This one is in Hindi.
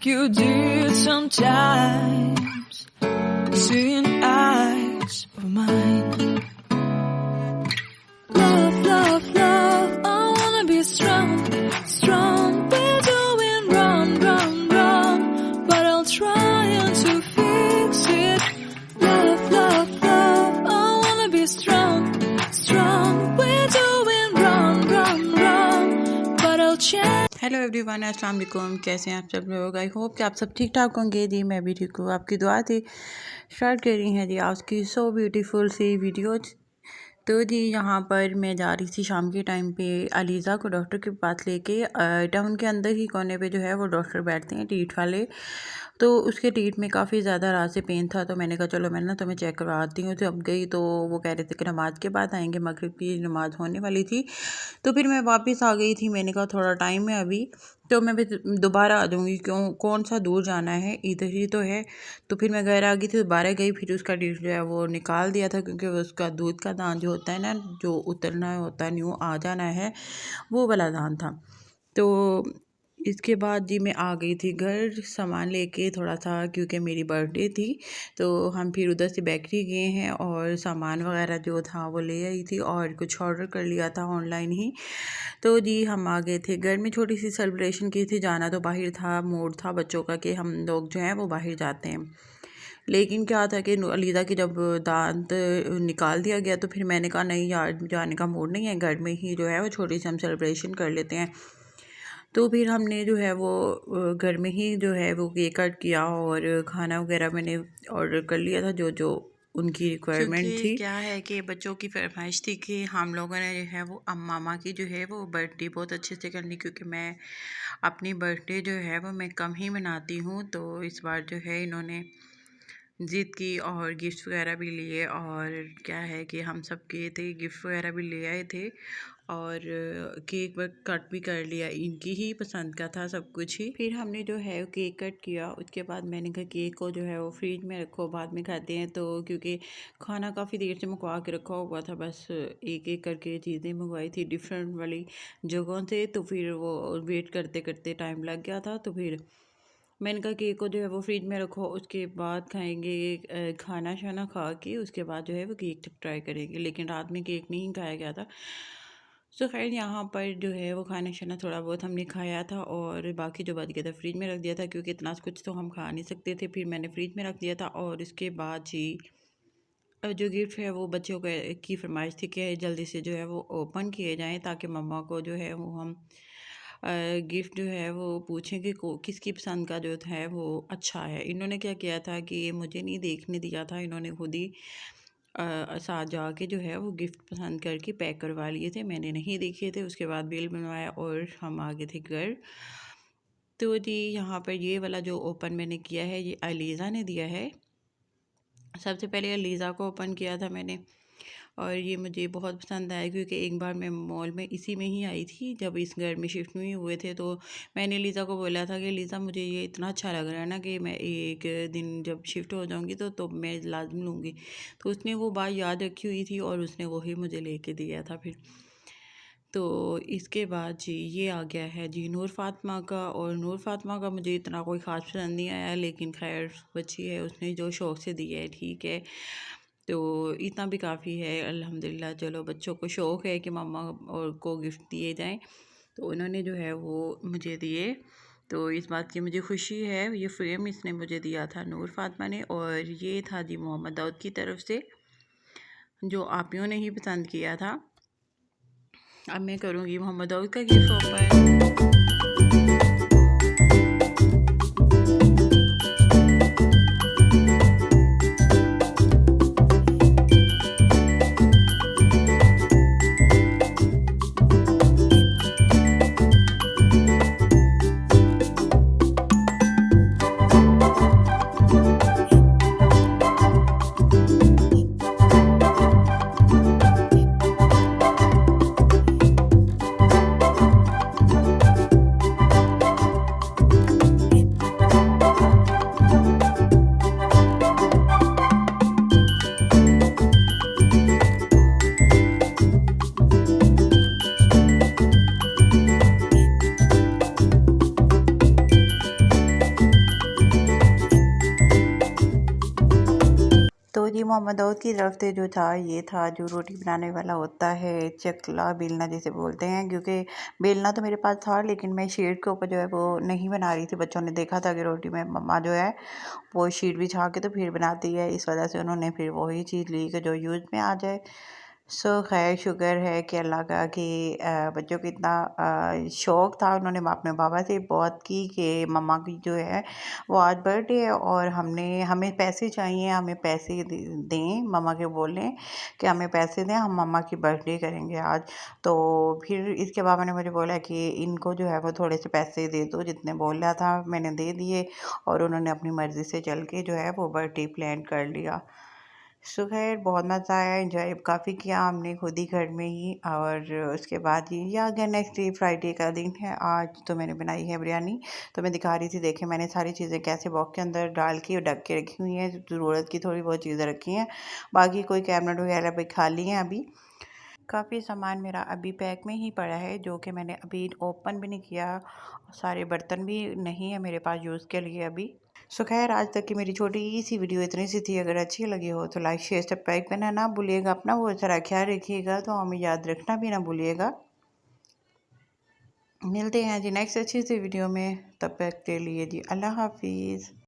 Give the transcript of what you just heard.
like you did sometimes, seeing eyes of mine. Love, love, love, I wanna be strong, strong. We're doing wrong, wrong, wrong, but I'll try to fix it. Love, love, love, I wanna be strong, strong. We're doing wrong, wrong, wrong, but I'll change. Hello everyone, अस्सलाम वालेकुम। कैसे हैं आप सब लोग? आई होप कि आप सब ठीक ठाक होंगे। जी मैं भी ठीक हूँ। आपकी दुआ थी स्टार्ट कर रही हैं जी आज की सो ब्यूटीफुल सी वीडियो। तो जी यहाँ पर मैं जा रही थी शाम के टाइम पे अलीज़ा को डॉक्टर के पास लेके। टाउन के अंदर ही कोने पे जो है वो डॉक्टर बैठते हैं टीथ वाले। तो उसके टीथ में काफ़ी ज़्यादा रात से पेन था, तो मैंने कहा चलो मैं ना तुम्हें चेक करवाती हूँ। तो अब गई तो वो कह रहे थे कि नमाज के बाद आएंगे, मगरिब की नमाज़ होने वाली थी। तो फिर मैं वापस आ गई थी। मैंने कहा थोड़ा टाइम है अभी, तो मैं भी दोबारा आ जाऊँगी, क्यों कौन सा दूर जाना है, इधर ही तो है। तो फिर मैं घर आ गई थी, दोबारा गई, फिर उसका टीथ जो है वो निकाल दिया था, क्योंकि उसका दूध का दांत जो होता है ना, जो उतरना होता है, न्यू आ जाना है, वो वाला दांत था। तो इसके बाद जी मैं आ गई थी घर सामान लेके थोड़ा सा, क्योंकि मेरी बर्थडे थी। तो हम फिर उधर से बेकरी गए हैं और सामान वगैरह जो था वो ले आई थी, और कुछ ऑर्डर कर लिया था ऑनलाइन ही। तो जी हम आ गए थे घर में, छोटी सी सेलिब्रेशन की थी। जाना तो बाहर था, मूड था बच्चों का कि हम लोग जो हैं वो बाहर जाते हैं। लेकिन क्या था कि अलीज़ा की जब दांत निकाल दिया गया, तो फिर मैंने कहा नहीं यार, जाने का मूड नहीं है, घर में ही जो है वो छोटी सी हम सेलिब्रेशन कर लेते हैं। तो फिर हमने जो है वो घर में ही जो है वो केक कट किया, और खाना वगैरह मैंने ऑर्डर कर लिया था जो जो उनकी रिक्वायरमेंट थी। क्या है कि बच्चों की फरमाइश थी कि हम लोगों ने जो है वो मामा की जो है वो बर्थडे बहुत अच्छे से करनी, क्योंकि मैं अपनी बर्थडे जो है वो मैं कम ही मनाती हूँ। तो इस बार जो है इन्होंने ज़िद की और गिफ्ट वगैरह भी लिए, और क्या है कि हम सब गए थे, गिफ्ट वगैरह भी ले आए थे, और केक कट भी कर लिया। इनकी ही पसंद का था सब कुछ ही। फिर हमने जो है केक कट किया। उसके बाद मैंने कहा केक को जो है वो फ्रिज में रखो, बाद में खाते हैं। तो क्योंकि खाना काफ़ी देर से मंगवा के रखा हुआ था, बस एक एक करके चीज़ें मंगवाई थी डिफरेंट वाली जगहों से, तो फिर वो वेट करते करते टाइम लग गया था। तो फिर मैंने कहा केक को जो है वो फ्रिज में रखो, उसके बाद खाएंगे। खाना शाना खा के उसके बाद जो है वो केक ट्राई करेंगे। लेकिन रात में केक नहीं खाया गया था। सो खैर यहाँ पर जो है वो खाना शाना थोड़ा बहुत हमने खाया था, और बाकी जो बच गया था फ्रिज में रख दिया था, क्योंकि इतना कुछ तो हम खा नहीं सकते थे। फिर मैंने फ्रिज में रख दिया था। और इसके बाद जी जो गिफ्ट है वो बच्चों की फरमाइश थी कि जल्दी से जो है वो ओपन किए जाएँ, ताकि मम्मा को जो है वो हम गिफ्ट जो है वो पूछें कि किसकी पसंद का जो है वो अच्छा है। इन्होंने क्या किया था कि ये मुझे नहीं देखने दिया था, इन्होंने खुद ही साथ जाके जो है वो गिफ्ट पसंद करके पैक करवा लिए थे, मैंने नहीं देखे थे। उसके बाद बिल बनवाया और हम आ गए थे घर। तो जी यहाँ पर ये वाला जो ओपन मैंने किया है ये अलीज़ा ने दिया है। सबसे पहले अलीज़ा को ओपन किया था मैंने, और ये मुझे बहुत पसंद आया, क्योंकि एक बार मैं मॉल में इसी में ही आई थी जब इस घर में शिफ्ट नहीं हुए थे। तो मैंने लीज़ा को बोला था कि लीज़ा मुझे ये इतना अच्छा लग रहा है ना कि मैं एक दिन जब शिफ्ट हो जाऊंगी तो मैं लाजम लूँगी। तो उसने वो बात याद रखी हुई थी, और उसने वही मुझे लेके दिया था फिर। तो इसके बाद जी ये आ गया है जी नूर फातिमा का। और नूर फातिमा का मुझे इतना कोई ख़ास पसंद नहीं आया, लेकिन खैर बच्ची है, उसने जो शौक़ से दिया है ठीक है। तो इतना भी काफ़ी है अल्हम्दुलिल्लाह। चलो बच्चों को शौक़ है कि मम्मा और को गिफ्ट दिए जाएं, तो उन्होंने जो है वो मुझे दिए। तो इस बात की मुझे खुशी है। ये फ्रेम इसने मुझे दिया था नूर फातिमा ने, और ये था जी मोहम्मद दाऊद की तरफ से, जो आपियों ने ही पसंद किया था। अब मैं करूँगी मोहम्मद दाऊद का गिफ्ट ओपन। मोहम्मद दाऊद की तरफ से जो था ये था जो रोटी बनाने वाला होता है, चकला बेलना जिसे बोलते हैं। क्योंकि बेलना तो मेरे पास था, लेकिन मैं शीट के ऊपर जो है वो नहीं बना रही थी। बच्चों ने देखा था कि रोटी में मम्मा जो है वो शीट बिछा के तो फिर बनाती है, इस वजह से उन्होंने फिर वही चीज़ ली कि जो यूज़ में आ जाए। सो खैर शुक्र है कि अल्लाह का कि बच्चों को इतना शौक़ था, उन्होंने अपने बाबा से बहुत की कि मम्मा की जो है वो आज बर्थडे है और हमें पैसे चाहिए, हमें पैसे दें। मम्मा के बोलें कि हमें पैसे दें, हम मम्मा की बर्थडे करेंगे आज। तो फिर इसके बाबा ने मुझे बोला कि इनको जो है वो थोड़े से पैसे दे दो, जितने बोल रहा था मैंने दे दिए और उन्होंने अपनी मर्ज़ी से चल के जो है वो बर्थडे प्लान कर लिया। सो खैर बहुत मज़ा आया, एंजॉय काफ़ी किया हमने खुद ही घर में ही। और उसके बाद ही या अगर नेक्स्ट डे फ्राइडे का दिन है, आज तो मैंने बनाई है बिरयानी। तो मैं दिखा रही थी, देखें मैंने सारी चीज़ें कैसे बॉक्स के अंदर डाल के और ढक के रखी हुई हैं। ज़रूरत की थोड़ी बहुत चीज़ें रखी हैं, बाकी कोई कैबिनेट वगैरह भी खाली हैं अभी। काफ़ी सामान मेरा अभी पैक में ही पड़ा है, जो कि मैंने अभी ओपन भी नहीं किया। सारे बर्तन भी नहीं है मेरे पास यूज़ के लिए अभी। सो खैर आज तक की मेरी छोटी सी वीडियो इतनी सी थी। अगर अच्छी लगी हो तो लाइक शेयर सब्सक्राइब करना ना भूलिएगा। अपना बहुत सारा ख्याल रखिएगा, तो हमें याद रखना भी ना भूलिएगा। मिलते हैं जी नेक्स्ट अच्छी सी वीडियो में, तब तक के लिए जी अल्लाह हाफिज़।